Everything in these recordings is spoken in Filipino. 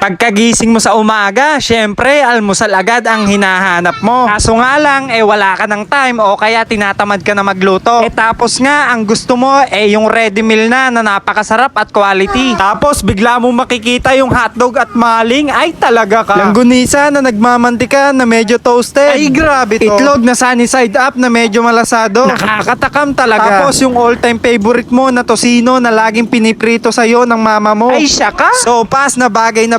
Pagkagising mo sa umaga, syempre almusal agad ang hinahanap mo. Kaso nga lang, wala ka ng time o kaya tinatamad ka na magluto. Tapos nga, ang gusto mo yung ready meal na napakasarap at quality. Tapos bigla mo makikita yung hotdog at maling, ay talaga ka. Langgunisa na nagmamantika na medyo toasted. Ay grabe to. Itlog na sunny side up na medyo malasado. Nakakatakam talaga. Tapos yung all time favorite mo na tosino na laging piniprito sa'yo ng mama mo. Ay siya ka? Sopas na bagay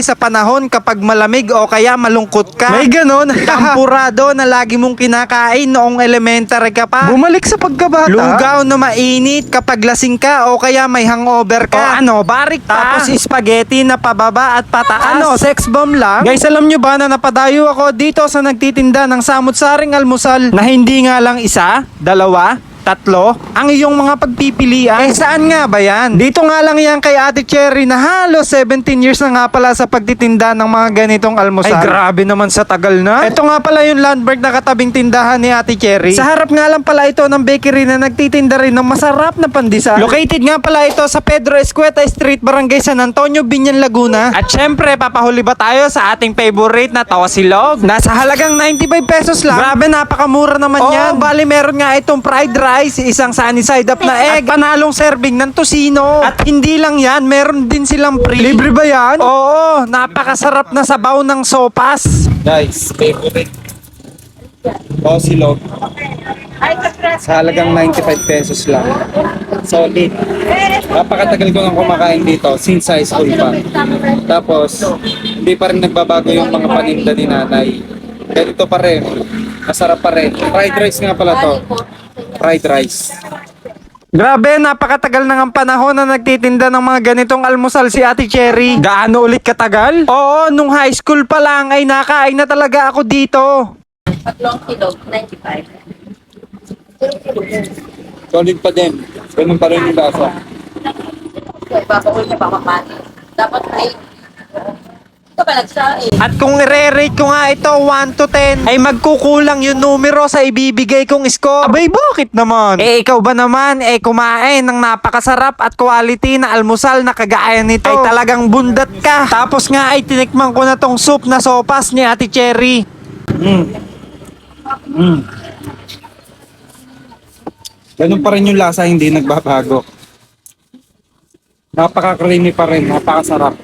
sa panahon kapag malamig o kaya malungkot ka. May ganon. Tampurado na lagi mong kinakain noong elementary ka pa. Bumalik sa pagkabata. Lugaw na mainit kapag lasing ka o kaya may hangover ka. Barik pa. Tapos spaghetti na pababa at pataas. Sex bomb lang? Guys, alam nyo ba na napadayo ako dito sa nagtitinda ng samut-saring almusal na hindi nga lang isa, dalawa, tatlo, ang iyong mga pagpipilian. Saan nga ba yan? Dito nga lang yan kay Ate Cherry na halos 17 years na nga pala sa pagtitinda ng mga ganitong almusal. Ay grabe naman sa tagal na. Ito nga pala yung landmark na katabing tindahan ni Ate Cherry. Sa harap nga lang pala ito ng bakery na nagtitinda rin ng masarap na pandesal. Located nga pala ito sa Pedro Escueta Street, Barangay San Antonio, Binyan, Laguna. At syempre, papahuli ba tayo sa ating favorite na tawasilog? Nasa halagang 95 pesos lang. Grabe, napakamura naman yan. Bali, meron nga itong fried rice, isang sunny side up na egg, at panalong serving ng tosino. At hindi lang yan, meron din silang free. Libre ba yan? Oo, napakasarap na sabaw ng sopas. Guys, favorite Tawasilog sa halagang 95 pesos lang. Solid. Napakatagal ko nang kumakain dito since high school pa. Tapos, hindi pa rin nagbabago yung mga paninda ni nanay. Ganito pa rin. Masarap pa rin. Fried rice nga pala to. Fried rice. Grabe, napakatagal na ng panahon na nagtitinda ng mga ganitong almusal si Ate Cherry. Gaano ulit katagal? Oo, nung high school pa lang ay nakain na talaga ako dito. Tatlong kilo, 95. Solid pa din. Ganun pa rin yung lasa. Ipapakul siya baka mati. Dapat ay ito ba nagsain? At kung i-rate ko nga ito 1 to 10, ay magkukulang yung numero sa ibibigay kong score. Abay, bakit naman? Ikaw ba naman kumain ng napakasarap at quality na almusal na kagaya nito? Ay talagang bundat ka. Tapos nga ay tinikman ko na tong soup na sopas ni Ate Cherry. Ganun pa rin yung lasa, hindi nagbabago. Napaka-creamy pa rin, napakasarap.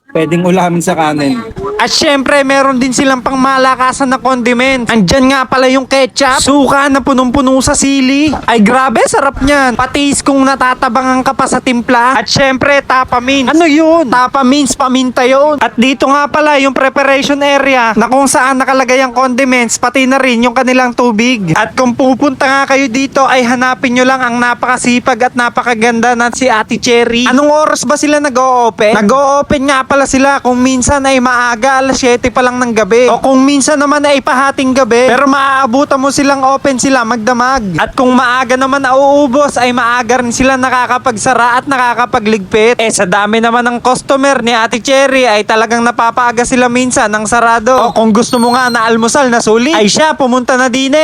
Pwedeng ulamin sa kanin. At syempre, meron din silang pangmalakasan na condiments. Andyan nga pala yung ketchup, suka na punong-puno sa sili. Ay grabe, sarap niyan. Patis kung natatabangan ka pa sa timpla. At syempre, tapa mints. Ano yun? Tapa mints, paminta yun. At dito nga pala yung preparation area na kung saan nakalagay ang condiments, pati na rin yung kanilang tubig. At kung pupunta nga kayo dito, ay hanapin nyo lang ang napakasipag at napakaganda na si Ate Cherry. Anong oras ba sila nag-o-open? Nag-o-open nga pala sila kung minsan ay maaga, alas 7 pa lang ng gabi. O kung minsan naman ay pahating gabi. Pero maaabutan mo silang open sila magdamag. At kung maaga naman nauubos, ay maaga rin sila nakakapagsara at nakakapagligpit. Sa dami naman ng customer ni Ate Cherry, ay talagang napapaaga sila minsan ng sarado. O kung gusto mo nga na almusal na sulit, ay siya, pumunta na din